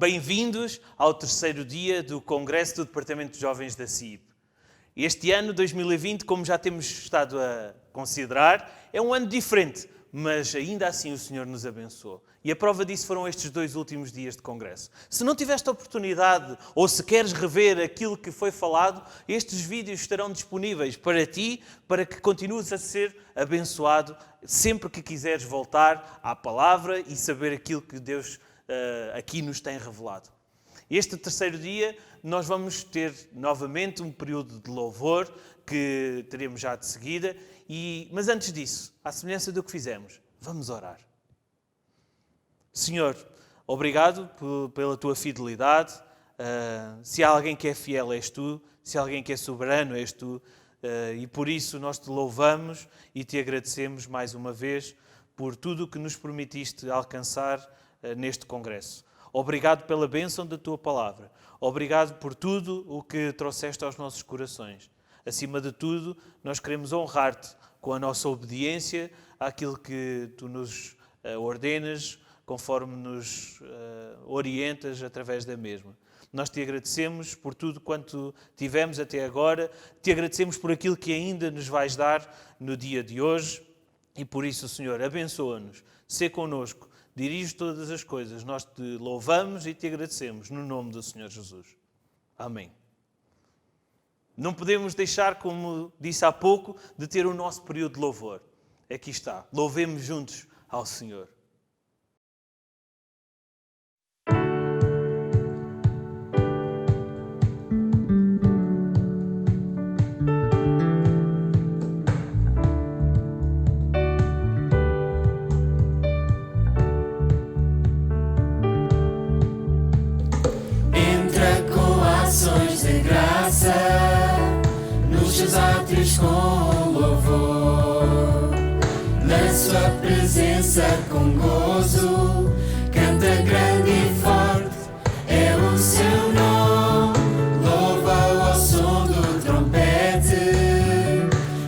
Bem-vindos ao terceiro dia do Congresso do Departamento de Jovens da CIB. Este ano, 2020, como já temos estado a considerar, é um ano diferente, mas ainda assim o Senhor nos abençoou. E a prova disso foram estes 2 últimos dias de Congresso. Se não tiveste a oportunidade, ou se queres rever aquilo que foi falado, estes vídeos estarão disponíveis para ti, para que continues a ser abençoado sempre que quiseres voltar à palavra e saber aquilo que Deus aqui nos tem revelado. Este terceiro dia nós vamos ter novamente um período de louvor que teremos já de seguida, mas antes disso, à semelhança do que fizemos, vamos orar. Senhor, obrigado pela tua fidelidade. Se há alguém que é fiel és tu, se há alguém que é soberano és tu, e por isso nós te louvamos e te agradecemos mais uma vez por tudo o que nos permitiste alcançar neste congresso. Obrigado pela bênção da tua palavra. Obrigado por tudo o que trouxeste aos nossos corações. Acima de tudo, nós queremos honrar-te com a nossa obediência àquilo que tu nos ordenas, conforme nos orientas através da mesma. Nós te agradecemos por tudo quanto tivemos até agora, te agradecemos por aquilo que ainda nos vais dar no dia de hoje e por isso, Senhor, abençoa-nos, sê connosco, dirige todas as coisas. Nós te louvamos e te agradecemos no nome do Senhor Jesus. Amém. Não podemos deixar, como disse há pouco, de ter o nosso período de louvor. Aqui está. Louvemos juntos ao Senhor. Nos seus átrios com louvor, na sua presença com gozo, canta grande e forte é o seu nome. Louva-o ao som do trompete,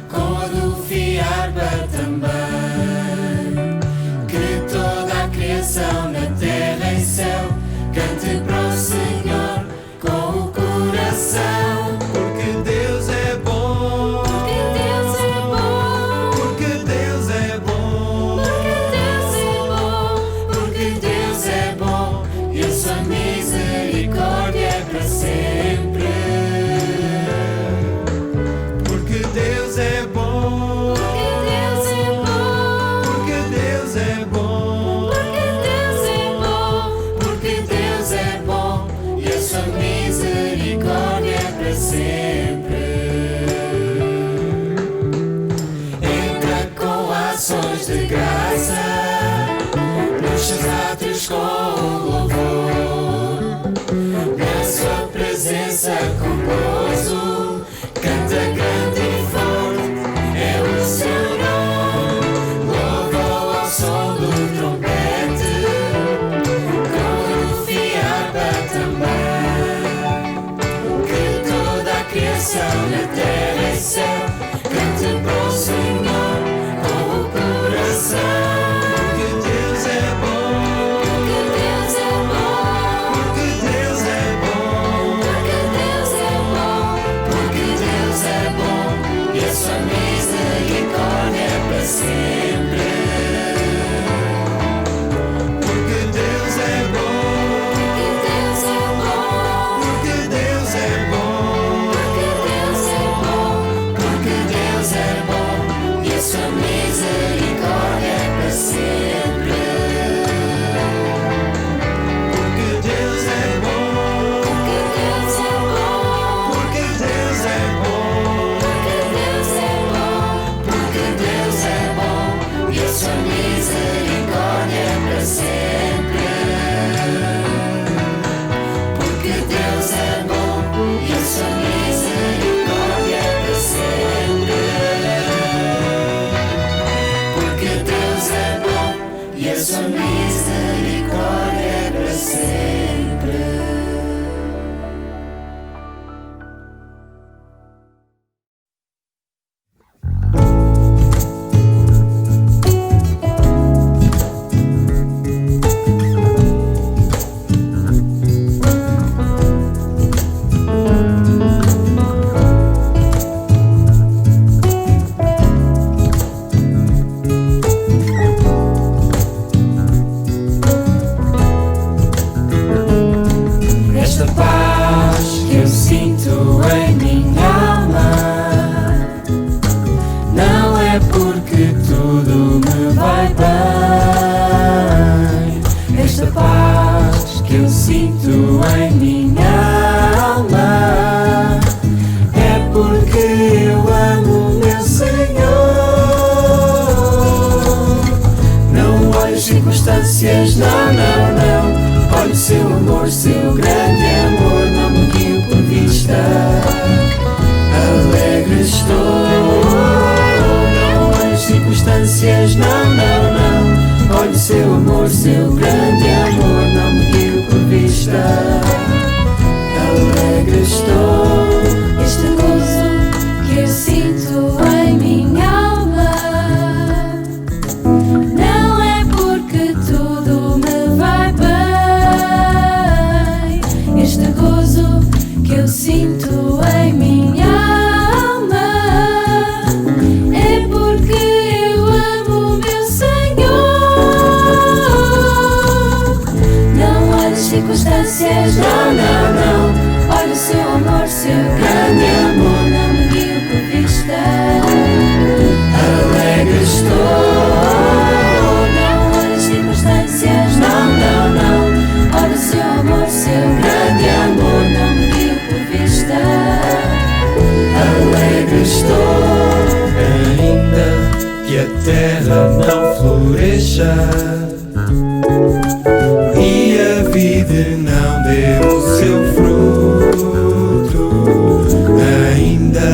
com a do fiarba também. Que toda a criação na terra e céu cante para o Senhor com o coração. De graça, nos seus átrios com louvor, na sua presença com gozo, canta grande e forte é o seu nome. Louva-o ao som do trompete, com o fiarba também. Que toda a criação na terra e céu cante para o Senhor. Porque Deus é bom, porque Deus é bom, porque Deus é bom, porque Deus é bom, porque Deus é bom, e a sua misericórdia é para sempre. Porque Deus é bom, porque Deus é bom, porque Deus é bom, porque Deus é bom, porque seu grande amor não me guiou por vista. Alegre estou, este gozo que eu sinto em minha alma. Não é porque tudo me vai bem, este gozo que eu sinto em minha alma é porque eu amo o meu Senhor. Não olhe as circunstâncias, não, não, não. Olha o seu amor, seu grande amor não me guiou por vista. Alegre estou, não olhe as circunstâncias, não, não, não. Olha o seu amor, seu grande amor não me guiou por vista. Alegre estou, ainda que a terra não floresça e a vida não dê o seu fruto, ainda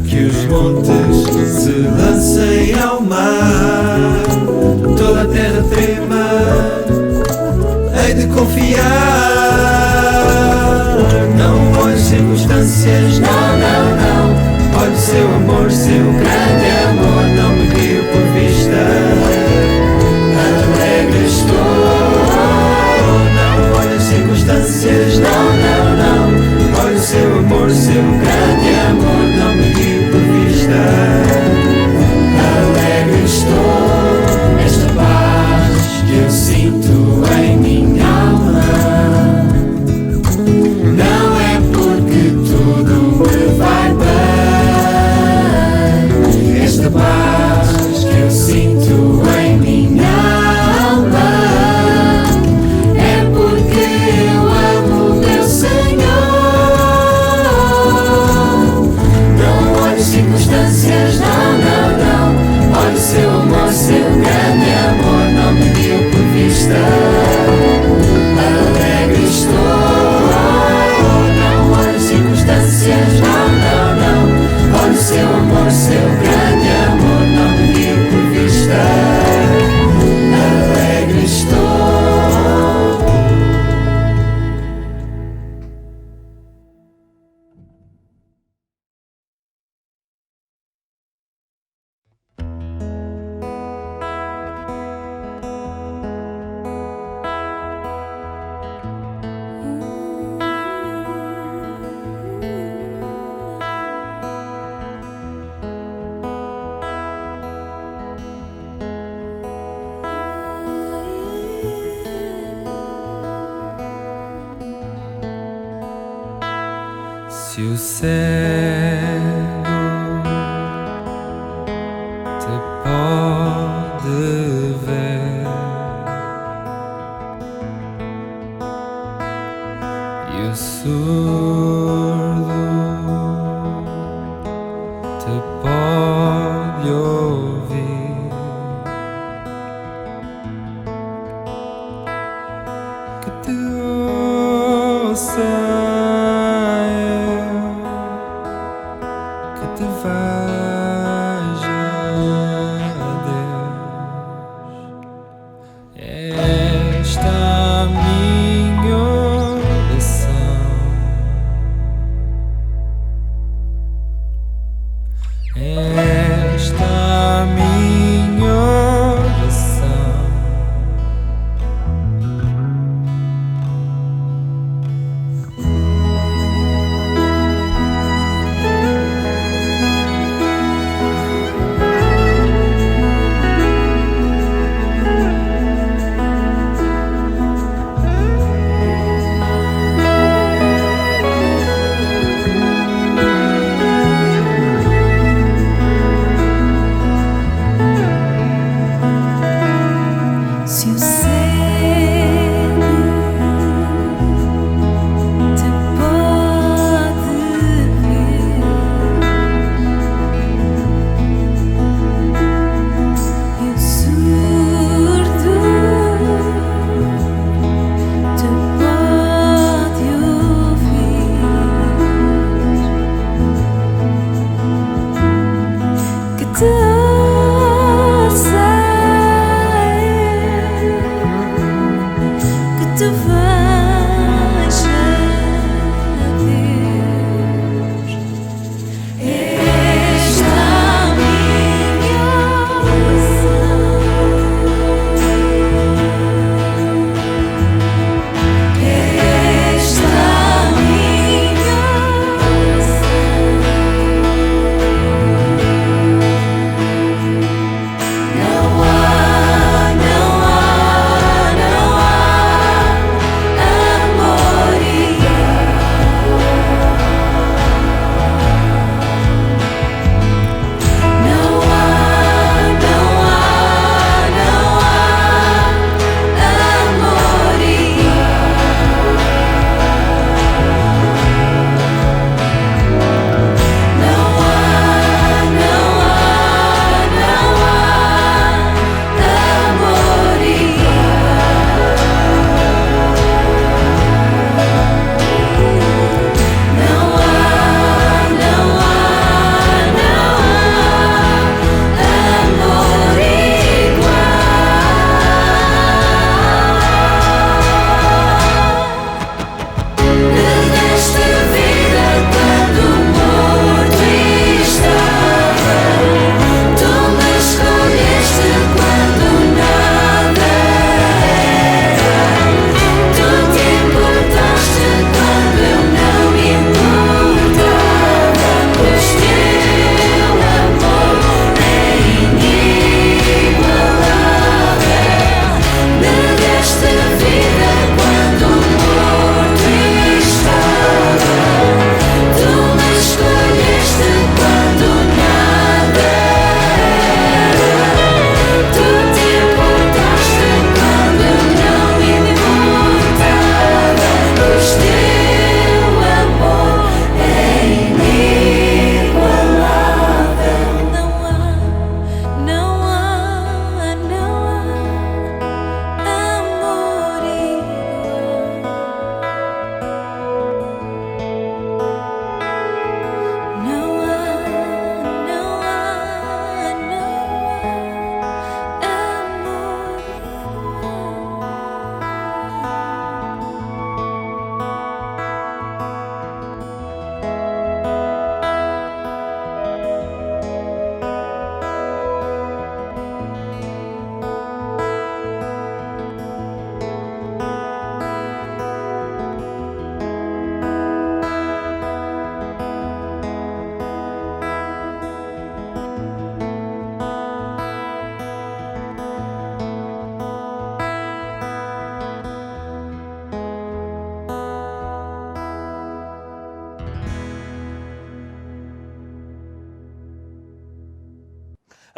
que os montes se lancem ao mar, toda a terra trema, hei de confiar. Não olhe as circunstâncias, não, não, não. Olhe o seu amor, seu grande amor não me guiou por vista. Alegre estou, não olhe as circunstâncias, não, não, não. Olhe o seu amor, seu grande amor não me guiou por vista. Alegre estou, esta paz que eu sinto em minha alma. Não é porque tudo me vai bem, esta paz que eu sinto em minha alma é porque eu amo o meu Senhor. Não olhe as circunstâncias, não, não, não. Olhe o seu amor, seu grande amor não me guiou por vista. Alegre estou, não olhe as circunstâncias, não, não, não. Olhe o seu amor, seu grande amor não me guiou por vista. Alegre estou. Se o cego te pode ver e o surdo te pode ouvir, que te ouça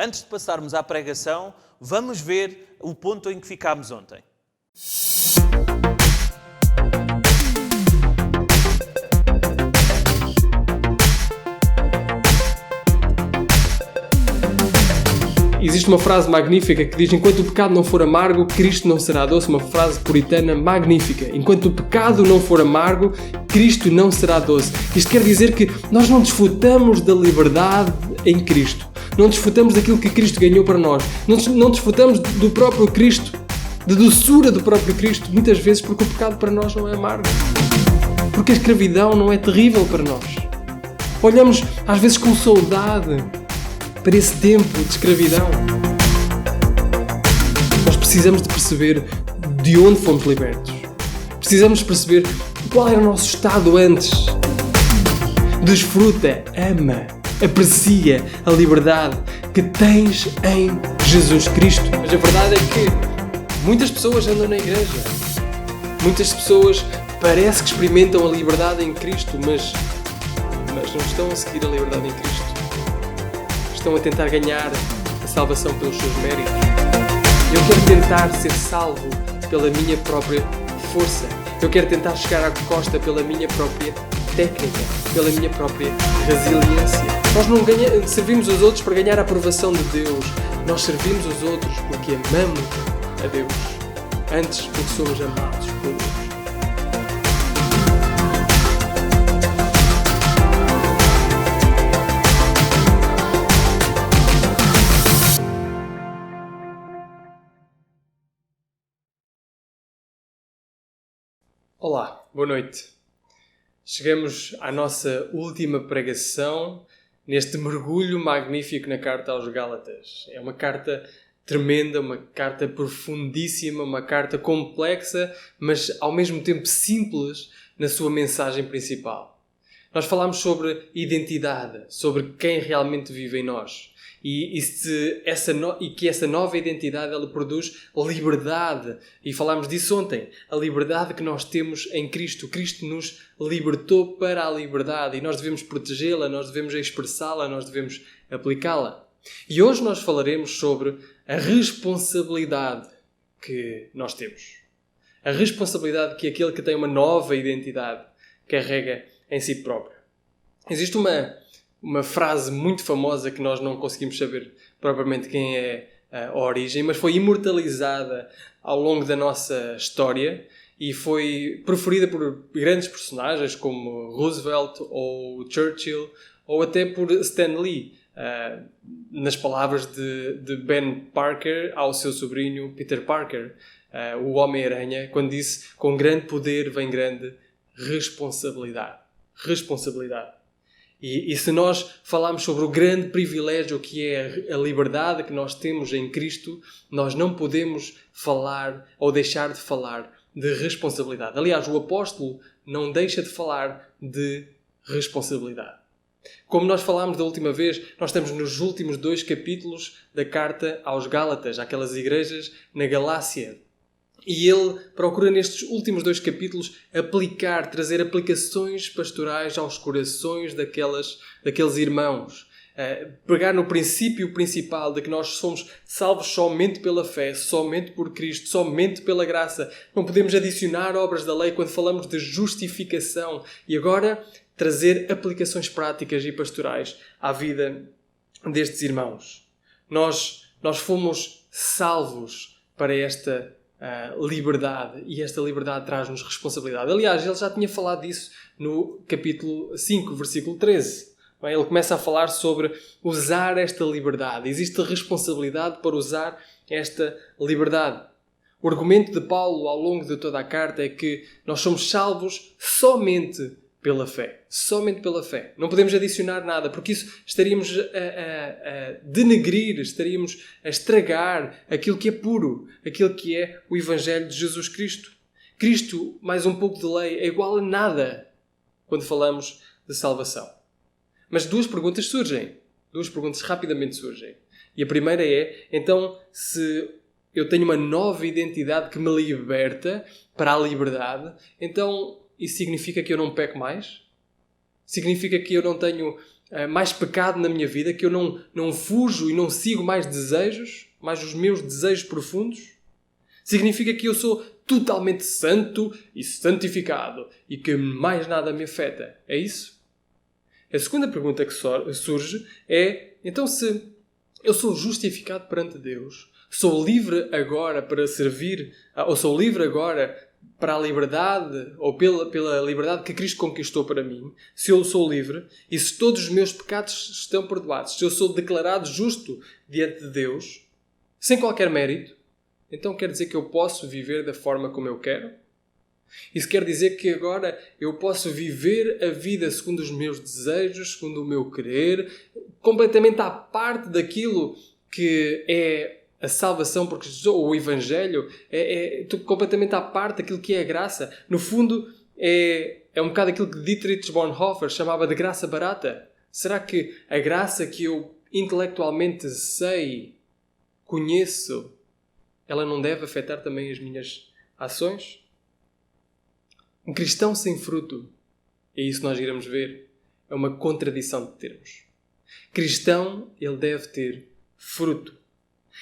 Antes de passarmos à pregação, vamos ver o ponto em que ficámos ontem. Existe uma frase magnífica que diz: enquanto o pecado não for amargo, Cristo não será doce. Uma frase puritana magnífica. Enquanto o pecado não for amargo, Cristo não será doce. Isto quer dizer que nós não desfrutamos da liberdade em Cristo. Não desfrutamos daquilo que Cristo ganhou para nós. Não desfrutamos do próprio Cristo, da doçura do próprio Cristo, muitas vezes porque o pecado para nós não é amargo. Porque a escravidão não é terrível para nós. Olhamos às vezes com saudade para esse tempo de escravidão. Nós precisamos de perceber de onde fomos libertos. Precisamos de perceber qual era o nosso estado antes. Desfruta, ama, aprecia a liberdade que tens em Jesus Cristo. Mas a verdade é que muitas pessoas andam na igreja. Muitas pessoas parece que experimentam a liberdade em Cristo, mas não estão a seguir a liberdade em Cristo. Estão a tentar ganhar a salvação pelos seus méritos. Eu quero tentar ser salvo pela minha própria força. Eu quero tentar chegar à costa pela minha própria técnica, pela minha própria resiliência. Nós não servimos os outros para ganhar a aprovação de Deus. Nós servimos os outros porque amamos a Deus, antes porque somos amados por Deus. Olá, boa noite. Chegamos à nossa última pregação neste mergulho magnífico na carta aos Gálatas. É uma carta tremenda, uma carta profundíssima, uma carta complexa, mas ao mesmo tempo simples na sua mensagem principal. Nós falámos sobre identidade, sobre quem realmente vive em nós. E que essa nova identidade ela produz liberdade. E falámos disso ontem. A liberdade que nós temos em Cristo. Cristo nos libertou para a liberdade e nós devemos protegê-la, nós devemos expressá-la, nós devemos aplicá-la. E hoje nós falaremos sobre a responsabilidade que nós temos. A responsabilidade que aquele que tem uma nova identidade carrega em si próprio. Existe uma frase muito famosa que nós não conseguimos saber propriamente quem é a origem, mas foi imortalizada ao longo da nossa história e foi preferida por grandes personagens como Roosevelt ou Churchill ou até por Stan Lee, nas palavras de Ben Parker ao seu sobrinho Peter Parker, o Homem-Aranha, quando disse: com grande poder vem grande responsabilidade. Responsabilidade. E se nós falarmos sobre o grande privilégio que é a liberdade que nós temos em Cristo, nós não podemos falar ou deixar de falar de responsabilidade. Aliás, o apóstolo não deixa de falar de responsabilidade. Como nós falámos da última vez, nós estamos nos últimos 2 capítulos da carta aos Gálatas, aquelas igrejas na Galácia. E ele procura nestes últimos 2 capítulos trazer aplicações pastorais aos corações daqueles irmãos. Pegar no princípio principal de que nós somos salvos somente pela fé, somente por Cristo, somente pela graça. Não podemos adicionar obras da lei quando falamos de justificação. E agora trazer aplicações práticas e pastorais à vida destes irmãos. Nós fomos salvos para esta liberdade, e esta liberdade traz-nos responsabilidade. Aliás, ele já tinha falado disso no capítulo 5, versículo 13. Ele começa a falar sobre usar esta liberdade. Existe responsabilidade para usar esta liberdade. O argumento de Paulo ao longo de toda a carta é que nós somos salvos somente pela fé. Somente pela fé. Não podemos adicionar nada, porque isso estaríamos a denegrir, estaríamos a estragar aquilo que é puro, aquilo que é o Evangelho de Jesus Cristo. Cristo, mais um pouco de lei, é igual a nada quando falamos de salvação. Mas 2 perguntas surgem. 2 perguntas rapidamente surgem. E a primeira é, então, se eu tenho uma nova identidade que me liberta para a liberdade, então isso significa que eu não peco mais? Significa que eu não tenho mais pecado na minha vida, que eu não fujo e não sigo mais desejos, mais os meus desejos profundos? Significa que eu sou totalmente santo e santificado e que mais nada me afeta. É isso? A segunda pergunta que surge é, então se eu sou justificado perante Deus, sou livre agora para servir, ou sou livre agora para a liberdade, ou pela liberdade que Cristo conquistou para mim, se eu sou livre, e se todos os meus pecados estão perdoados, se eu sou declarado justo diante de Deus, sem qualquer mérito, então quer dizer que eu posso viver da forma como eu quero? Isso quer dizer que agora eu posso viver a vida segundo os meus desejos, segundo o meu querer, completamente à parte daquilo que é a salvação, porque o Evangelho é completamente à parte daquilo que é a graça. No fundo, é um bocado aquilo que Dietrich Bonhoeffer chamava de graça barata. Será que a graça que eu intelectualmente sei, conheço, ela não deve afetar também as minhas ações? Um cristão sem fruto, é isso que nós iremos ver, é uma contradição de termos. Cristão, ele deve ter fruto.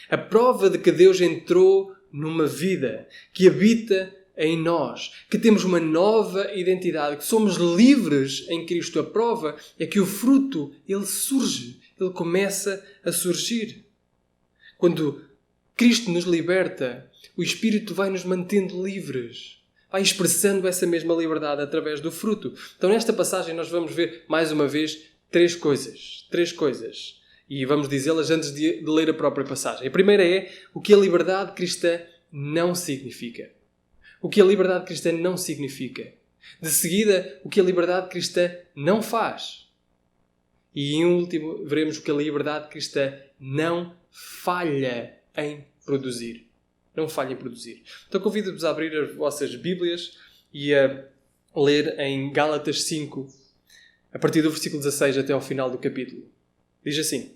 A prova de que Deus entrou numa vida, que habita em nós, que temos uma nova identidade, que somos livres em Cristo. A prova é que o fruto, ele surge, ele começa a surgir. Quando Cristo nos liberta, o Espírito vai nos mantendo livres, vai expressando essa mesma liberdade através do fruto. Então, nesta passagem, nós vamos ver, mais uma vez, três coisas. E vamos dizê-las antes de ler a própria passagem. A primeira é o que a liberdade cristã não significa. O que a liberdade cristã não significa. De seguida, o que a liberdade cristã não faz. E, em último, veremos o que a liberdade cristã não falha em produzir. Não falha em produzir. Então, convido-vos a abrir as vossas Bíblias e a ler em Gálatas 5, a partir do versículo 16 até ao final do capítulo. Diz assim: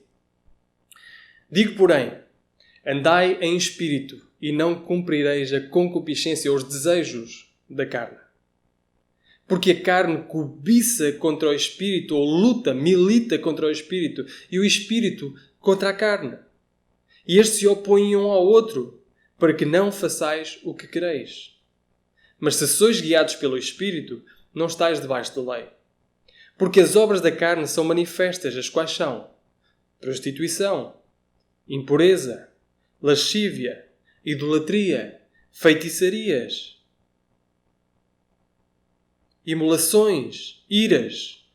Digo, porém, andai em espírito e não cumprireis a concupiscência ou os desejos da carne. Porque a carne cobiça contra o espírito, ou luta, milita contra o espírito, e o espírito contra a carne. E estes se opõem um ao outro, para que não façais o que quereis. Mas se sois guiados pelo espírito, não estáis debaixo da lei. Porque as obras da carne são manifestas, as quais são prostituição, impureza, lascívia, idolatria, feitiçarias, imolações, iras,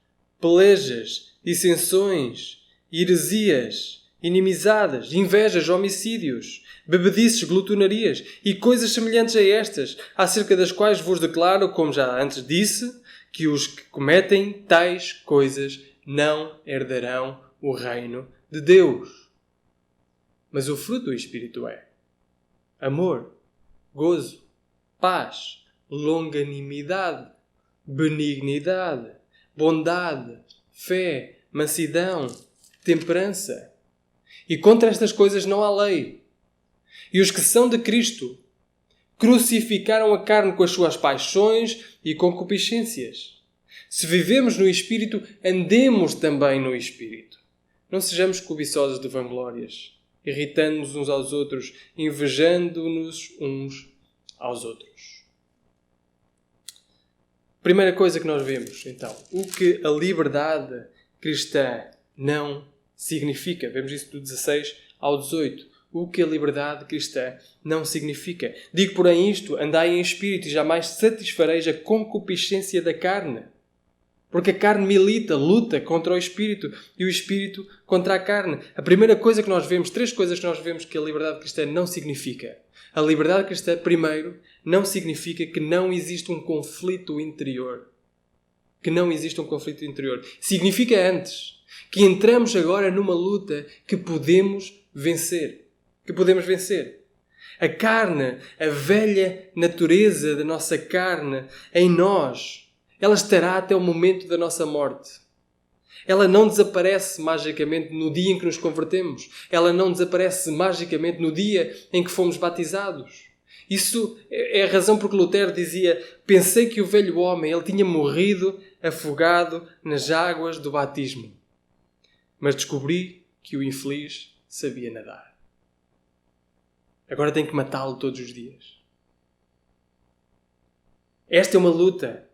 pelejas, dissensões, heresias, inimizades, invejas, homicídios, bebedices, glutonarias e coisas semelhantes a estas, acerca das quais vos declaro, como já antes disse, que os que cometem tais coisas não herdarão o reino de Deus. Mas o fruto do Espírito é amor, gozo, paz, longanimidade, benignidade, bondade, fé, mansidão, temperança. E contra estas coisas não há lei. E os que são de Cristo crucificaram a carne com as suas paixões e concupiscências. Se vivemos no Espírito, andemos também no Espírito. Não sejamos cobiçosos de vanglórias, irritando-nos uns aos outros, invejando-nos uns aos outros. Primeira coisa que nós vemos, então, o que a liberdade cristã não significa. Vemos isso do 16 ao 18. O que a liberdade cristã não significa. Digo, porém, isto, andai em espírito e jamais satisfareis a concupiscência da carne. Porque a carne milita, luta contra o espírito e o espírito contra a carne. A primeira coisa que nós vemos, três coisas que nós vemos que a liberdade cristã não significa. A liberdade cristã, primeiro, não significa que não existe um conflito interior. Que não existe um conflito interior. Significa antes que entramos agora numa luta que podemos vencer. A carne, a velha natureza da nossa carne em nós, ela estará até o momento da nossa morte. Ela não desaparece magicamente no dia em que nos convertemos. Ela não desaparece magicamente no dia em que fomos batizados. Isso é a razão por que Lutero dizia: pensei que o velho homem ele tinha morrido afogado nas águas do batismo. mas descobri que o infeliz sabia nadar. Agora tenho que matá-lo todos os dias. Esta é uma luta.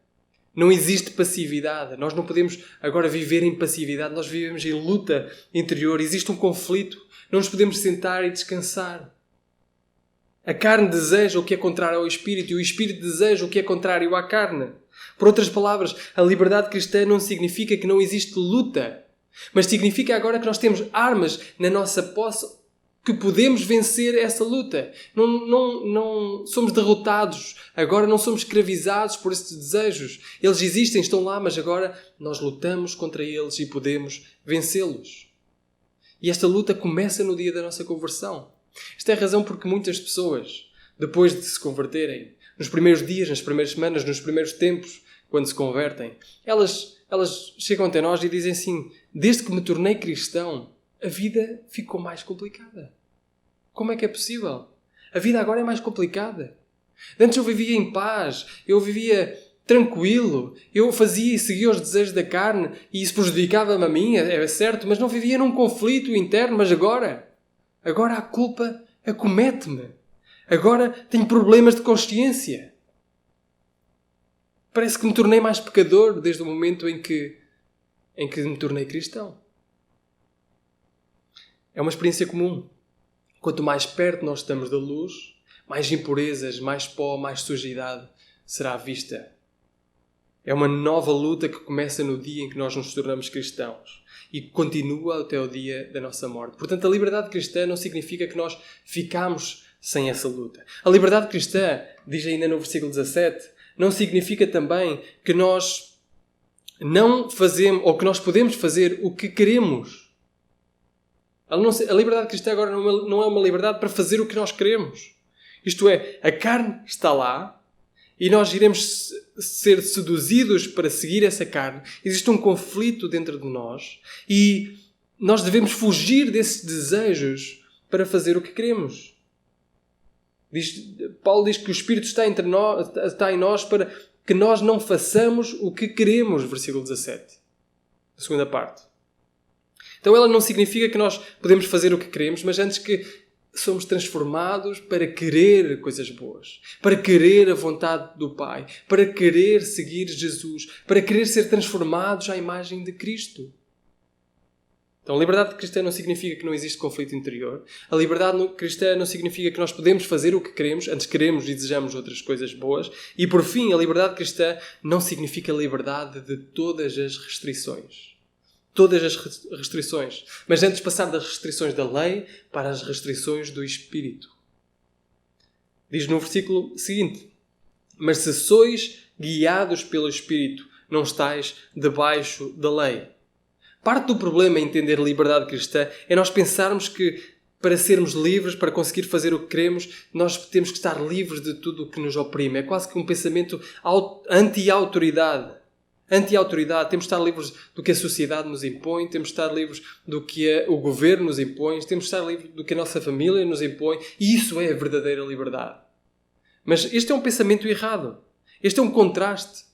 Não existe passividade. Nós não podemos agora viver em passividade. Nós vivemos em luta interior. Existe um conflito. Não nos podemos sentar e descansar. A carne deseja o que é contrário ao Espírito e o Espírito deseja o que é contrário à carne. Por outras palavras, a liberdade cristã não significa que não existe luta, mas significa agora que nós temos armas na nossa posse que podemos vencer essa luta. Não somos derrotados. Agora não somos escravizados por esses desejos. Eles existem, estão lá, mas agora nós lutamos contra eles e podemos vencê-los. E esta luta começa no dia da nossa conversão. Esta é a razão porque muitas pessoas, depois de se converterem, nos primeiros dias, nas primeiras semanas, nos primeiros tempos, quando se convertem, elas chegam até nós e dizem assim: desde que me tornei cristão, a vida ficou mais complicada. Como é que é possível? A vida agora é mais complicada. Antes eu vivia em paz, eu vivia tranquilo, eu fazia e seguia os desejos da carne e isso prejudicava-me a mim, é certo, mas não vivia num conflito interno. Mas agora a culpa acomete-me. Agora tenho problemas de consciência. Parece que me tornei mais pecador desde o momento em que me tornei cristão. É uma experiência comum. Quanto mais perto nós estamos da luz, mais impurezas, mais pó, mais sujidade será vista. É uma nova luta que começa no dia em que nós nos tornamos cristãos e continua até o dia da nossa morte. Portanto, a liberdade cristã não significa que nós ficamos sem essa luta. A liberdade cristã, diz ainda no versículo 17, não significa também que nós não fazemos ou que nós podemos fazer o que queremos. A liberdade cristã agora não é uma liberdade para fazer o que nós queremos. Isto é, a carne está lá e nós iremos ser seduzidos para seguir essa carne. Existe um conflito dentro de nós e nós devemos fugir desses desejos para fazer o que queremos. Paulo diz que o Espírito está em nós para que nós não façamos o que queremos, versículo 17. A segunda parte. Então ela não significa que nós podemos fazer o que queremos, mas antes que somos transformados para querer coisas boas, para querer a vontade do Pai, para querer seguir Jesus, para querer ser transformados à imagem de Cristo. Então a liberdade cristã não significa que não existe conflito interior. A liberdade cristã não significa que nós podemos fazer o que queremos, antes queremos e desejamos outras coisas boas. E por fim, a liberdade cristã não significa a liberdade de todas as restrições. Todas as restrições. Mas antes passar das restrições da lei para as restrições do Espírito. Diz no versículo seguinte: mas se sois guiados pelo Espírito, não estáis debaixo da lei. Parte do problema em entender liberdade cristã é nós pensarmos que para sermos livres, para conseguir fazer o que queremos, nós temos que estar livres de tudo o que nos oprime. É quase que um pensamento anti-autoridade. Anti-autoridade. Temos de estar livres do que a sociedade nos impõe, temos de estar livres do que o governo nos impõe, temos de estar livres do que a nossa família nos impõe. E isso é a verdadeira liberdade. Mas este é um pensamento errado. Este é um contraste.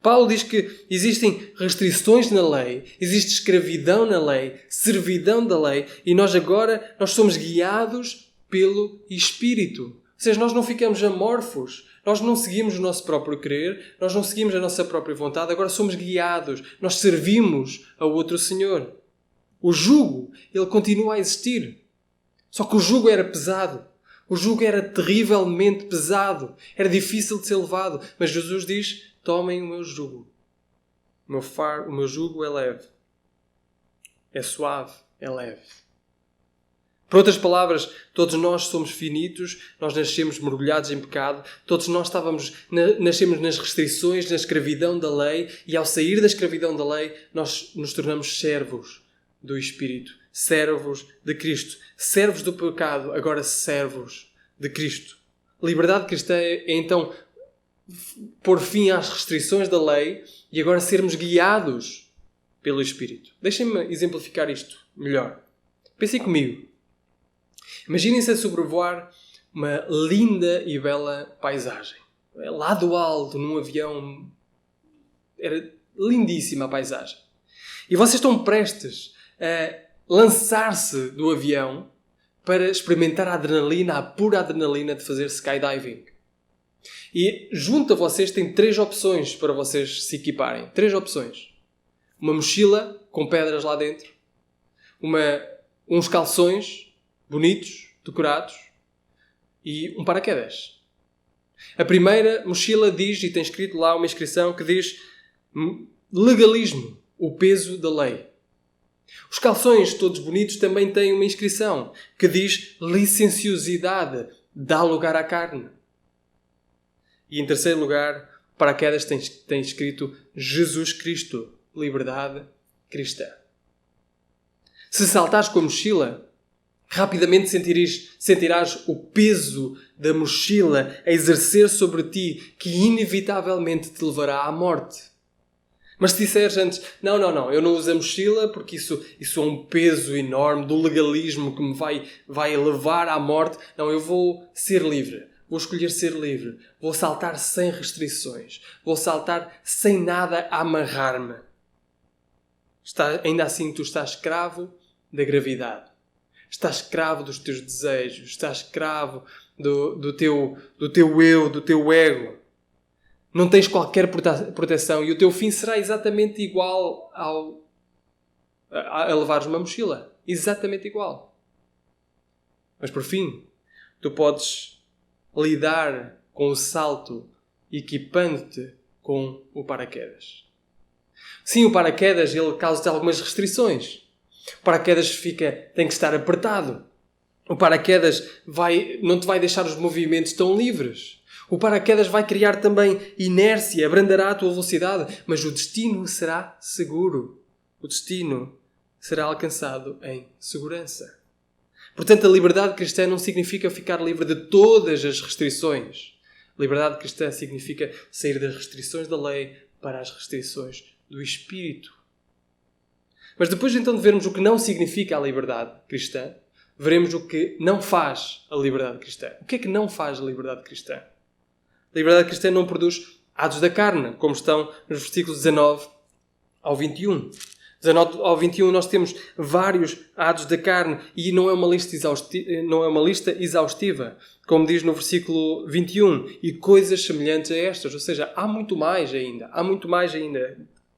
Paulo diz que existem restrições na lei, existe escravidão na lei, servidão da lei, e nós somos guiados pelo Espírito. Ou seja, nós não ficamos amorfos, nós não seguimos o nosso próprio querer, nós não seguimos a nossa própria vontade, agora somos guiados, nós servimos ao outro Senhor. O jugo, ele continua a existir. Só que o jugo era pesado. O jugo era terrivelmente pesado. Era difícil de ser levado. Mas Jesus diz: tomem o meu jugo. O meu jugo é leve. É suave, é leve. Por outras palavras, todos nós somos finitos, nós nascemos mergulhados em pecado, todos nós nascemos nas restrições, na escravidão da lei, e ao sair da escravidão da lei, nós nos tornamos servos do Espírito, servos de Cristo, servos do pecado, agora servos de Cristo. Liberdade cristã é então pôr fim às restrições da lei e agora sermos guiados pelo Espírito. Deixem-me exemplificar isto melhor. Pensem comigo. Imaginem-se a sobrevoar uma linda e bela paisagem. Lá do alto, num avião. Era lindíssima a paisagem. E vocês estão prestes lançar-se do avião para experimentar a adrenalina, a pura adrenalina de fazer skydiving. E junto a vocês tem 3 opções para vocês se equiparem. 3 opções. Uma mochila com pedras lá dentro. Uns calções bonitos, decorados. E um paraquedas. A primeira mochila diz, e tem escrito lá uma inscrição que diz legalismo, o peso da lei. Os calções todos bonitos também têm uma inscrição que diz licenciosidade, dá lugar à carne. E em terceiro lugar, paraquedas tem escrito Jesus Cristo, liberdade cristã. Se saltares com a mochila, rapidamente sentirás o peso da mochila a exercer sobre ti, que inevitavelmente te levará à morte. Mas se disseres antes, não, eu não uso a mochila porque isso é um peso enorme do legalismo que me vai levar à morte. Não, eu vou ser livre. Vou escolher ser livre. Vou saltar sem restrições. Vou saltar sem nada a amarrar-me. Ainda assim, tu estás escravo da gravidade. Estás escravo dos teus desejos. Estás escravo do teu eu, do teu ego. Não tens qualquer proteção e o teu fim será exatamente igual a levares uma mochila. Exatamente igual. Mas por fim, tu podes lidar com o salto equipando-te com o paraquedas. Sim, o paraquedas ele causa-te algumas restrições. O paraquedas tem que estar apertado. O paraquedas não te vai deixar os movimentos tão livres. O paraquedas vai criar também inércia, abrandará a tua velocidade, mas o destino será seguro. O destino será alcançado em segurança. Portanto, a liberdade cristã não significa ficar livre de todas as restrições. Liberdade cristã significa sair das restrições da lei para as restrições do Espírito. Mas depois então de vermos o que não significa a liberdade cristã, veremos o que não faz a liberdade cristã. O que é que não faz a liberdade cristã? A liberdade cristã não produz atos da carne, como estão nos versículos 19 ao 21. 19 ao 21 nós temos vários atos da carne e não é uma lista exaustiva, como diz no versículo 21, e coisas semelhantes a estas. Ou seja, há muito mais ainda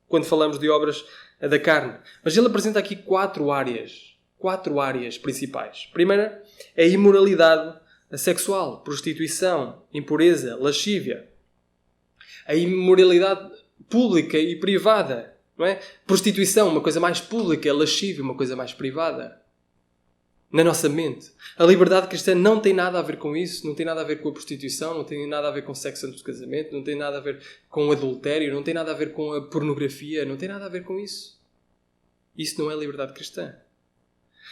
quando falamos de obras da carne. Mas ele apresenta aqui 4 áreas principais. A primeira é a imoralidade sexual, prostituição, impureza, lascívia. A imoralidade pública e privada. Não é? Prostituição, uma coisa mais pública, lascívia, uma coisa mais privada. Na nossa mente. A liberdade cristã não tem nada a ver com isso, não tem nada a ver com a prostituição, não tem nada a ver com sexo antes do casamento, não tem nada a ver com o adultério, não tem nada a ver com a pornografia, não tem nada a ver com isso. Isso não é liberdade cristã.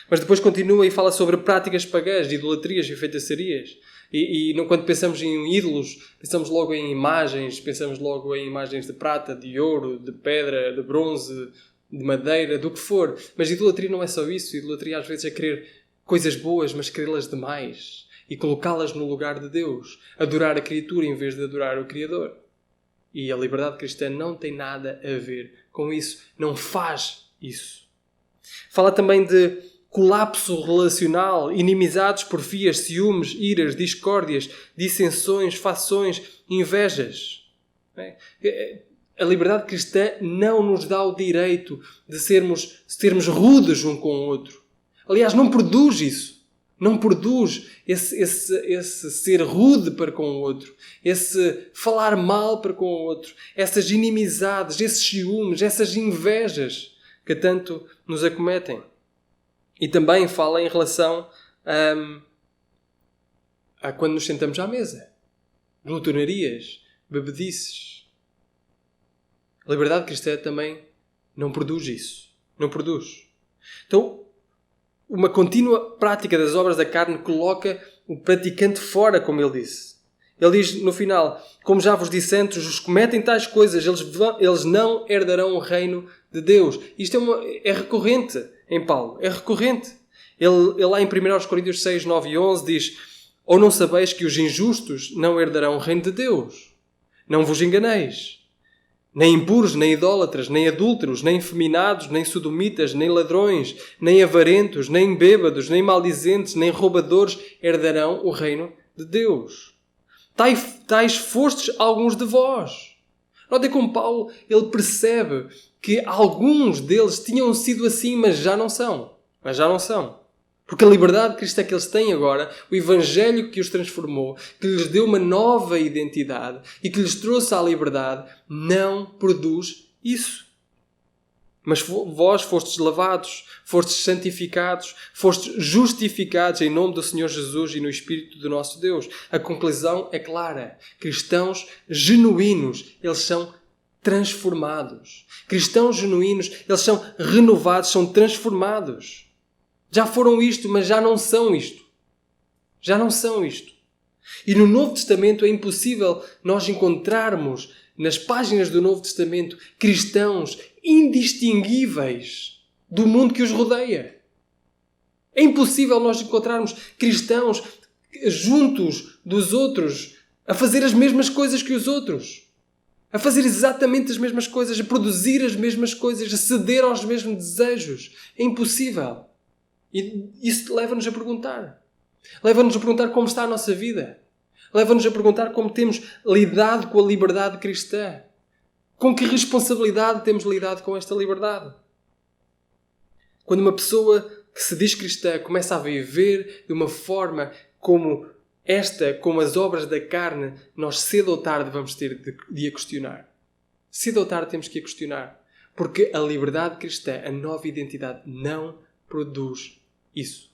Mas depois continua e fala sobre práticas pagãs, de idolatrias e feitiçarias. E quando pensamos em ídolos, pensamos logo em imagens, pensamos logo em imagens de prata, de ouro, de pedra, de bronze, de madeira, do que for. Mas idolatria não é só isso. Idolatria às vezes é querer coisas boas, mas querê-las demais. E colocá-las no lugar de Deus. Adorar a criatura em vez de adorar o Criador. E a liberdade cristã não tem nada a ver com isso. Não faz isso. Fala também de colapso relacional, inimizades, porfias, ciúmes, iras, discórdias, dissensões, fações, invejas. A liberdade cristã não nos dá o direito de sermos rudes um com o outro. Aliás, não produz isso. Não produz esse ser rude para com o outro. Esse falar mal para com o outro. Essas inimizades, esses ciúmes, essas invejas que tanto nos acometem. E também fala em relação a quando nos sentamos à mesa. Glutonarias, bebedices. A liberdade cristã também não produz isso. Não produz. Então, uma contínua prática das obras da carne coloca o praticante fora, como ele disse. Ele diz no final, como já vos disse antes, os que cometem tais coisas, eles não herdarão o reino de Deus. Isto é recorrente em Paulo. É recorrente. Ele lá em 1 Coríntios 6, 9 e 11 diz, ou não sabeis que os injustos não herdarão o reino de Deus? Não vos enganeis. Nem impuros, nem idólatras, nem adúlteros, nem efeminados, nem sodomitas, nem ladrões, nem avarentos, nem bêbados, nem maldizentes, nem roubadores herdarão o reino de Deus. Tais fostes alguns de vós. Notem como Paulo ele percebe que alguns deles tinham sido assim, mas já não são. Porque a liberdade cristã que eles têm agora, o Evangelho que os transformou, que lhes deu uma nova identidade e que lhes trouxe à liberdade, não produz isso. Mas vós fostes lavados, fostes santificados, fostes justificados em nome do Senhor Jesus e no Espírito do nosso Deus. A conclusão é clara. Cristãos genuínos, eles são transformados. Cristãos genuínos, eles são renovados, são transformados. Já foram isto, mas já não são isto. E no Novo Testamento é impossível nós encontrarmos nas páginas do Novo Testamento cristãos indistinguíveis do mundo que os rodeia. É impossível nós encontrarmos cristãos juntos dos outros, a fazer as mesmas coisas que os outros. A fazer exatamente as mesmas coisas, a produzir as mesmas coisas, a ceder aos mesmos desejos. É impossível. E isso leva-nos a perguntar. Leva-nos a perguntar como está a nossa vida. Leva-nos a perguntar como temos lidado com a liberdade cristã. Com que responsabilidade temos lidado com esta liberdade? Quando uma pessoa que se diz cristã começa a viver de uma forma como as obras da carne, nós cedo ou tarde vamos ter de a questionar. Cedo ou tarde temos que a questionar. Porque a liberdade cristã, a nova identidade, não produz isso.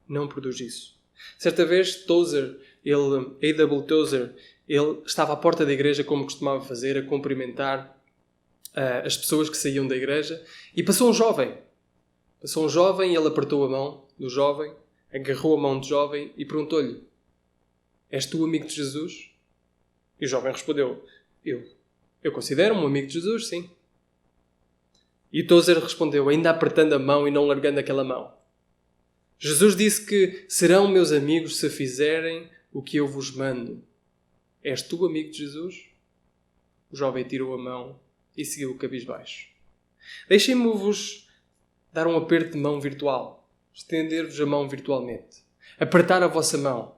Não produz isso. Certa vez, Tozer, A.W. Tozer, ele estava à porta da igreja, como costumava fazer, a cumprimentar as pessoas que saíam da igreja, e passou um jovem. E ele apertou a mão do jovem, agarrou a mão do jovem e perguntou-lhe: és tu amigo de Jesus? E o jovem respondeu: Eu considero-me um amigo de Jesus, sim. E Tozer respondeu, ainda apertando a mão e não largando aquela mão: Jesus disse que serão meus amigos se fizerem o que eu vos mando. És tu amigo de Jesus? O jovem tirou a mão e seguiu o cabisbaixo. Deixem-me-vos dar um aperto de mão virtual. Estender-vos a mão virtualmente. Apertar a vossa mão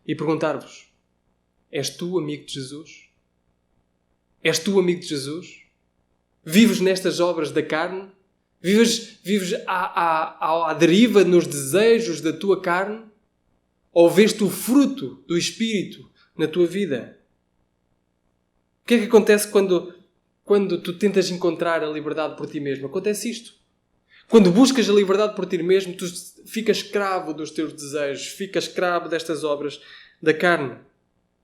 e perguntar-vos: és tu amigo de Jesus? És tu amigo de Jesus? Vives nestas obras da carne? Vives à deriva nos desejos da tua carne? Ou vês-te o fruto do Espírito na tua vida? O que é que acontece quando tu tentas encontrar a liberdade por ti mesmo? Acontece isto. Quando buscas a liberdade por ti mesmo, tu ficas escravo dos teus desejos, ficas escravo destas obras da carne.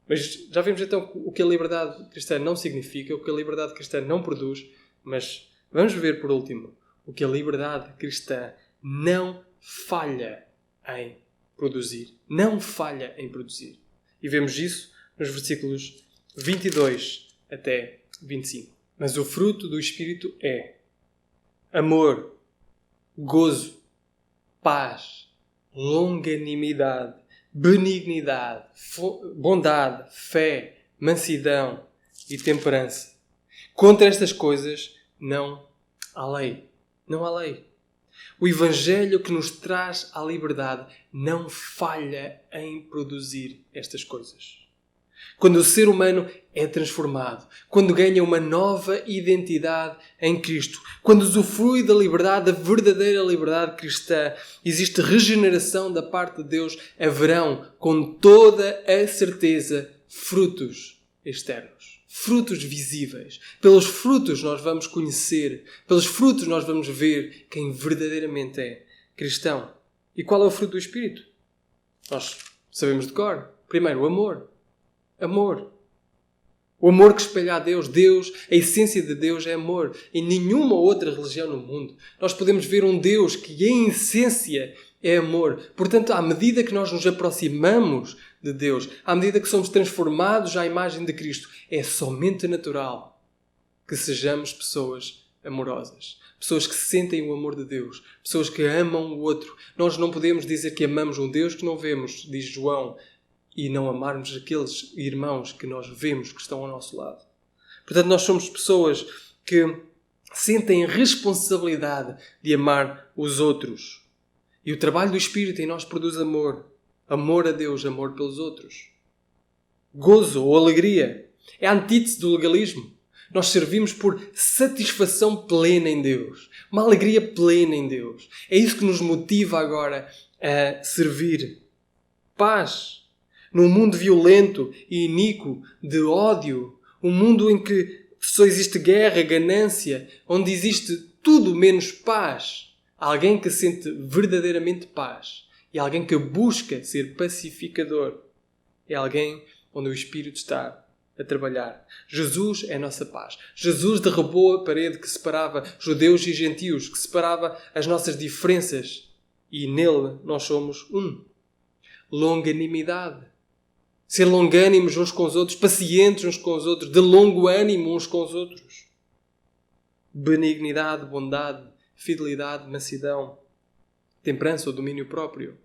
Mas já vimos então o que a liberdade cristã não significa, o que a liberdade cristã não produz, mas vamos ver por último o que a liberdade cristã não falha em produzir. Não falha em produzir. E vemos isso nos versículos 22 até 25. Mas o fruto do Espírito é amor, gozo, paz, longanimidade, benignidade, bondade, fé, mansidão e temperança. Contra estas coisas não há lei. Não há lei. O Evangelho que nos traz à liberdade não falha em produzir estas coisas. Quando o ser humano é transformado, quando ganha uma nova identidade em Cristo, quando usufrui da liberdade, da verdadeira liberdade cristã, existe regeneração da parte de Deus, haverão com toda a certeza frutos externos, frutos visíveis. Pelos frutos nós vamos conhecer, pelos frutos nós vamos ver quem verdadeiramente é cristão. E qual é o fruto do Espírito? Nós sabemos de cor. Primeiro, o amor. Amor. O amor que espelha a Deus. Deus, a essência de Deus é amor. Em nenhuma outra religião no mundo nós podemos ver um Deus que em essência é amor. Portanto, à medida que nós nos aproximamos de Deus, à medida que somos transformados à imagem de Cristo, é somente natural que sejamos pessoas amorosas. Pessoas que sentem o amor de Deus. Pessoas que amam o outro. Nós não podemos dizer que amamos um Deus que não vemos, diz João, e não amarmos aqueles irmãos que nós vemos que estão ao nosso lado. Portanto, nós somos pessoas que sentem responsabilidade de amar os outros. E o trabalho do Espírito em nós produz amor. Amor a Deus, amor pelos outros. Gozo ou alegria é a antítese do legalismo. Nós servimos por satisfação plena em Deus. Uma alegria plena em Deus. É isso que nos motiva agora a servir. Paz. Num mundo violento e iníquo, de ódio, um mundo em que só existe guerra, ganância, onde existe tudo menos paz. Alguém que sente verdadeiramente paz. E alguém que busca ser pacificador. É alguém onde o Espírito está a trabalhar. Jesus é a nossa paz. Jesus derrubou a parede que separava judeus e gentios, que separava as nossas diferenças. E nele nós somos um. Longanimidade. Ser longânimos uns com os outros, pacientes uns com os outros, de longo ânimo uns com os outros. Benignidade, bondade, fidelidade, mansidão, temperança ou domínio próprio.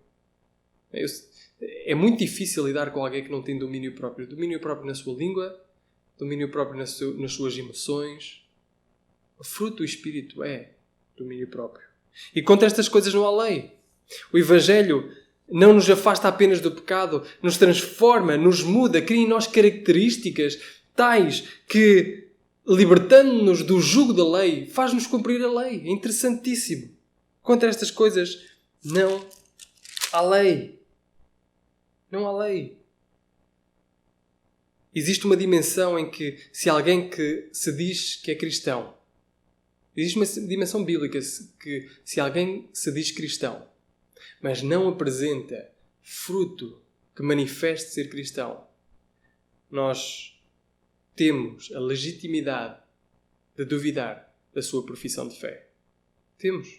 É muito difícil lidar com alguém que não tem domínio próprio. Domínio próprio na sua língua, domínio próprio nas suas emoções. O fruto do Espírito é domínio próprio. E contra estas coisas não há lei. O Evangelho não nos afasta apenas do pecado, nos transforma, nos muda, cria em nós características tais que, libertando-nos do jugo da lei, faz-nos cumprir a lei. É interessantíssimo. Contra estas coisas não há lei. Não há lei. Existe uma dimensão em que, se alguém que se diz que é cristão, existe uma dimensão bíblica que, se alguém se diz cristão, mas não apresenta fruto que manifeste ser cristão, nós temos a legitimidade de duvidar da sua profissão de fé. Temos.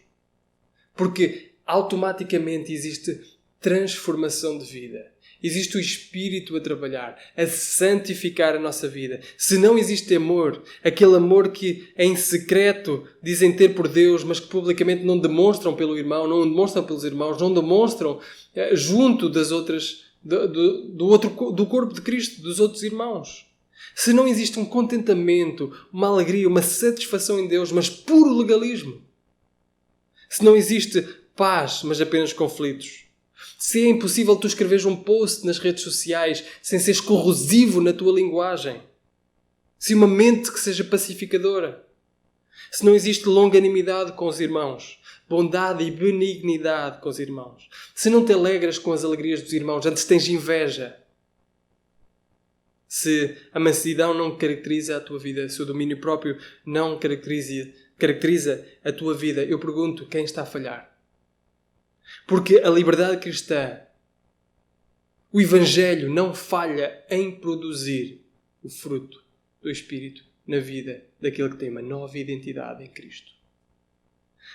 Porque automaticamente existe transformação de vida. Existe o Espírito a trabalhar, a santificar a nossa vida. Se não existe amor, aquele amor que em secreto dizem ter por Deus, mas que publicamente não demonstram pelo irmão, não demonstram pelos irmãos, não demonstram junto das outras, do corpo de Cristo, dos outros irmãos. Se não existe um contentamento, uma alegria, uma satisfação em Deus, mas puro legalismo. Se não existe paz, mas apenas conflitos. Se é impossível tu escreveres um post nas redes sociais sem seres corrosivo na tua linguagem. Se uma mente que seja pacificadora. Se não existe longanimidade com os irmãos. Bondade e benignidade com os irmãos. Se não te alegras com as alegrias dos irmãos, antes tens inveja. Se a mansidão não caracteriza a tua vida, se o domínio próprio não caracteriza a tua vida, eu pergunto, quem está a falhar? Porque a liberdade cristã, o Evangelho não falha em produzir o fruto do Espírito na vida daquele que tem uma nova identidade em Cristo.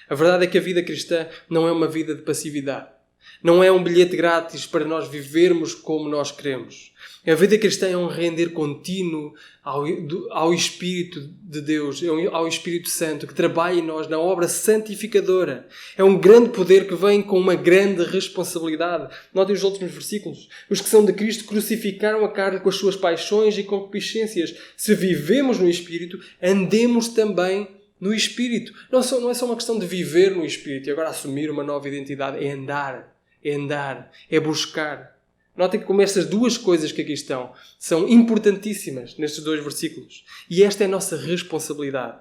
A verdade é que a vida cristã não é uma vida de passividade. Não é um bilhete grátis para nós vivermos como nós queremos. A vida cristã é um render contínuo ao Espírito de Deus, ao Espírito Santo, que trabalha em nós na obra santificadora. É um grande poder que vem com uma grande responsabilidade. Notem os últimos versículos. Os que são de Cristo crucificaram a carne com as suas paixões e concupiscências. Se vivemos no Espírito, andemos também no Espírito. Não é só uma questão de viver no Espírito e agora assumir uma nova identidade. É andar, é buscar. Notem como estas duas coisas que aqui estão são importantíssimas nestes dois versículos. E esta é a nossa responsabilidade.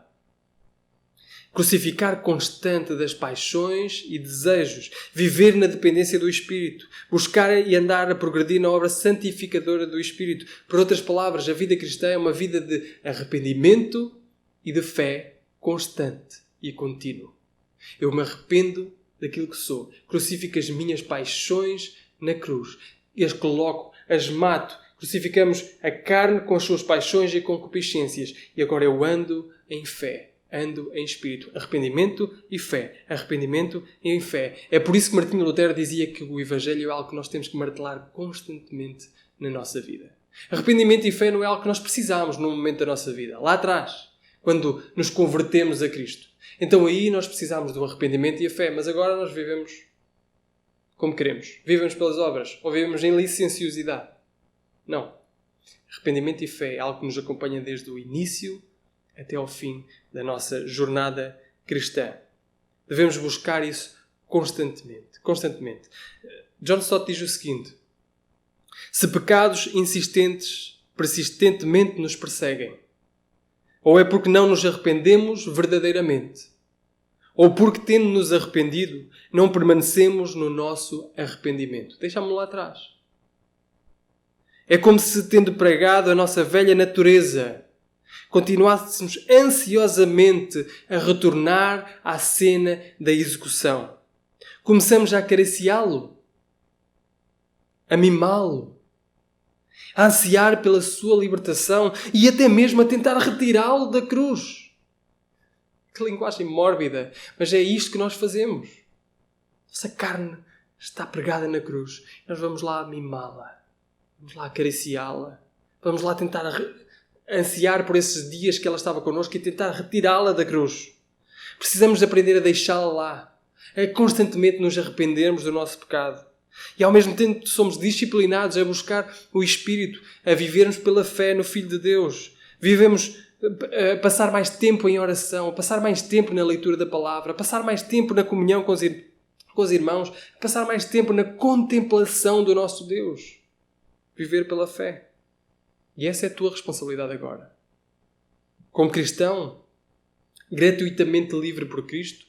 Crucificar constante das paixões e desejos. Viver na dependência do Espírito. Buscar e andar a progredir na obra santificadora do Espírito. Por outras palavras, a vida cristã é uma vida de arrependimento e de fé constante e contínuo. Eu me arrependo daquilo que sou. Crucifico as minhas paixões na cruz. E as coloco, as mato. Crucificamos a carne com as suas paixões e concupiscências. E agora eu ando em fé. Ando em espírito. Arrependimento e fé. Arrependimento e fé. É por isso que Martinho Lutero dizia que o Evangelho é algo que nós temos que martelar constantemente na nossa vida. Arrependimento e fé não é algo que nós precisamos no momento da nossa vida. Lá atrás, quando nos convertemos a Cristo. Então aí nós precisamos do arrependimento e a fé. Mas agora nós vivemos como queremos. Vivemos pelas obras ou vivemos em licenciosidade. Não. Arrependimento e fé é algo que nos acompanha desde o início até ao fim da nossa jornada cristã. Devemos buscar isso constantemente. John Stott diz o seguinte: se pecados persistentemente nos perseguem, ou é porque não nos arrependemos verdadeiramente, ou porque, tendo-nos arrependido, não permanecemos no nosso arrependimento. Deixámo-lo lá atrás. É como se, tendo pregado a nossa velha natureza, continuássemos ansiosamente a retornar à cena da execução. Começamos a acariciá-lo, a mimá-lo, a ansiar pela sua libertação e até mesmo a tentar retirá-lo da cruz. Que linguagem mórbida, mas é isto que nós fazemos. Nossa carne está pregada na cruz. Nós vamos lá mimá-la, vamos lá acariciá-la, vamos lá tentar ansiar por esses dias que ela estava connosco e tentar retirá-la da cruz. Precisamos aprender a deixá-la lá, a constantemente nos arrependermos do nosso pecado. E ao mesmo tempo somos disciplinados a buscar o Espírito, a vivermos pela fé no Filho de Deus. Vivemos a passar mais tempo em oração, a passar mais tempo na leitura da palavra, a passar mais tempo na comunhão com os irmãos, a passar mais tempo na contemplação do nosso Deus. Viver pela fé. E essa é a tua responsabilidade agora. Como cristão, gratuitamente livre por Cristo,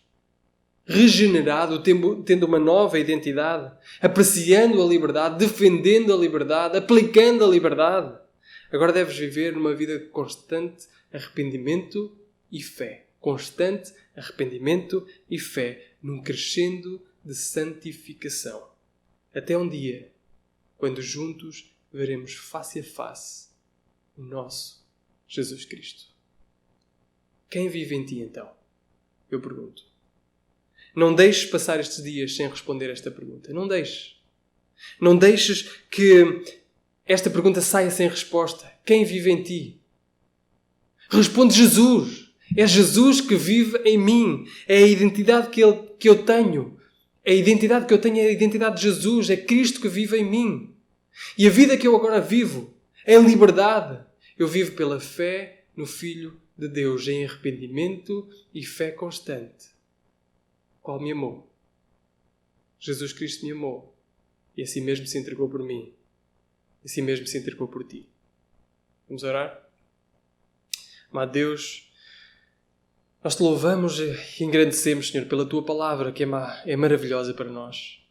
regenerado, tendo uma nova identidade, apreciando a liberdade, defendendo a liberdade, aplicando a liberdade, agora deves viver numa vida de constante arrependimento e fé. Constante arrependimento e fé, num crescendo de santificação. Até um dia, quando juntos veremos face a face o nosso Jesus Cristo. Quem vive em ti então? Eu pergunto. Não deixes passar estes dias sem responder esta pergunta. Não deixes. Não deixes que esta pergunta saia sem resposta. Quem vive em ti? Responde Jesus. É Jesus que vive em mim. É a identidade que eu tenho. A identidade que eu tenho é a identidade de Jesus. É Cristo que vive em mim. E a vida que eu agora vivo, em liberdade, eu vivo pela fé no Filho de Deus, em arrependimento e fé constante. Qual me amou? Jesus Cristo me amou. E assim mesmo se entregou por mim. E assim mesmo se entregou por ti. Vamos orar? Amado Deus, nós te louvamos e engrandecemos, Senhor, pela tua palavra, que é maravilhosa para nós.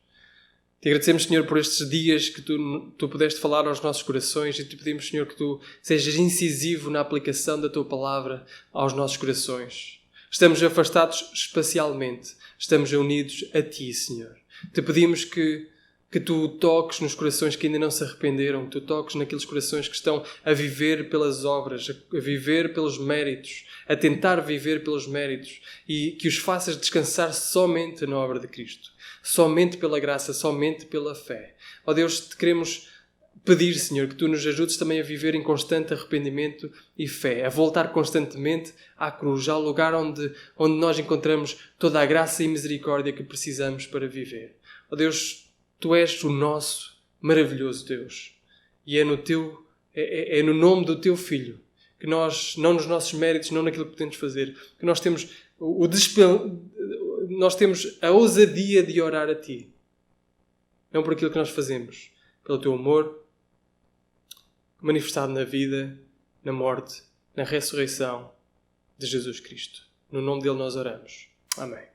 Te agradecemos, Senhor, por estes dias que tu pudeste falar aos nossos corações e te pedimos, Senhor, que tu sejas incisivo na aplicação da tua palavra aos nossos corações. Estamos afastados espacialmente, estamos unidos a ti, Senhor. Te pedimos que tu toques nos corações que ainda não se arrependeram, que tu toques naqueles corações que estão a viver pelas obras, a viver pelos méritos, a tentar viver pelos méritos e que os faças descansar somente na obra de Cristo. Somente pela graça, somente pela fé. Ó Deus, te queremos pedir, Senhor, que tu nos ajudes também a viver em constante arrependimento e fé, a voltar constantemente à cruz, ao lugar onde nós encontramos toda a graça e misericórdia que precisamos para viver. Ó Deus, tu és o nosso maravilhoso Deus. E é no nome do teu Filho que nós, não nos nossos méritos, não naquilo que podemos fazer, que nós temos nós temos a ousadia de orar a ti. Não por aquilo que nós fazemos, pelo teu amor manifestado na vida, na morte, na ressurreição de Jesus Cristo. No nome dele nós oramos. Amém.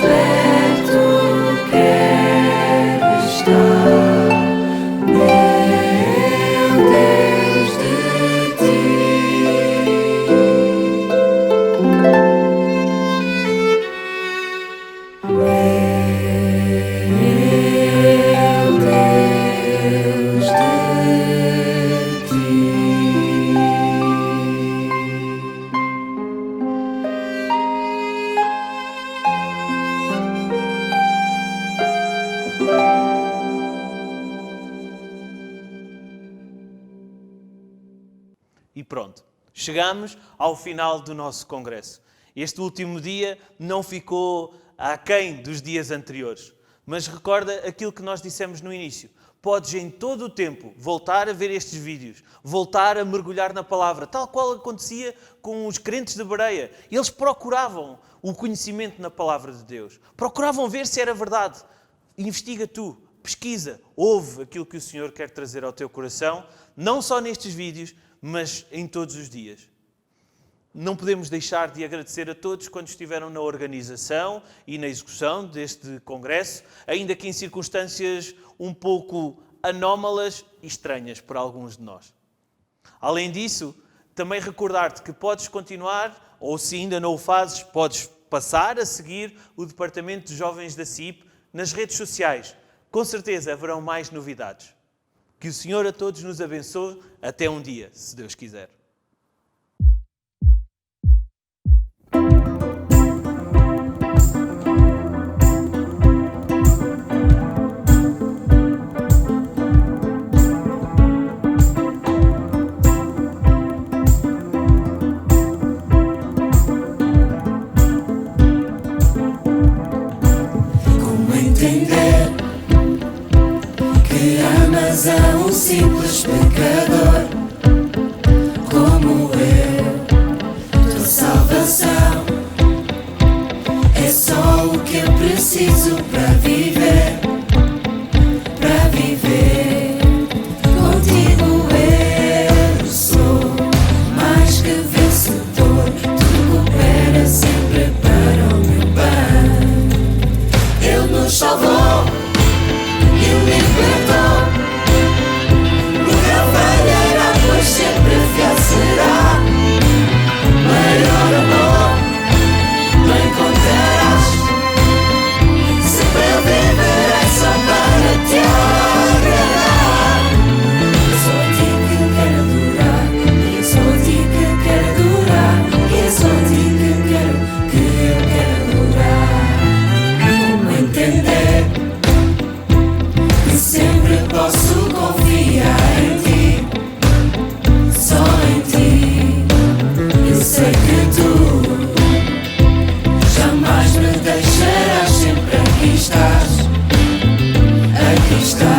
perto quero estar, meu Deus, de ti. Meu Deus, de ti. E pronto, chegamos ao final do nosso congresso. Este último dia não ficou aquém dos dias anteriores, mas recorda aquilo que nós dissemos no início. Podes em todo o tempo voltar a ver estes vídeos, voltar a mergulhar na palavra, tal qual acontecia com os crentes de Bereia. Eles procuravam o conhecimento na palavra de Deus, procuravam ver se era verdade. Investiga tu, pesquisa, ouve aquilo que o Senhor quer trazer ao teu coração, não só nestes vídeos, mas em todos os dias. Não podemos deixar de agradecer a todos quando estiveram na organização e na execução deste congresso, ainda que em circunstâncias um pouco anómalas e estranhas para alguns de nós. Além disso, também recordar-te que podes continuar, ou se ainda não o fazes, podes passar a seguir o Departamento de Jovens da CIP nas redes sociais. Com certeza haverão mais novidades. Que o Senhor a todos nos abençoe até um dia, se Deus quiser. Como entender que amas a um simples pecador como eu? Tua salvação é só o que eu preciso para viver, para viver. Contigo eu sou mais que vencedor. Tudo coopera sempre para o meu bem. Ele nos salvou e libertou. Nunca falhará, pois sempre fiel será. Maior amor não encontrarás. Sempre eu viverei só para te agradar. É só a ti que eu quero adorar. E é só a ti que eu quero adorar. E é só a ti que eu quero adorar. Como entender que sempre posso confiar em ti, só em ti. Eu sei que tu jamais me deixarás, sempre aqui estás, aqui estás.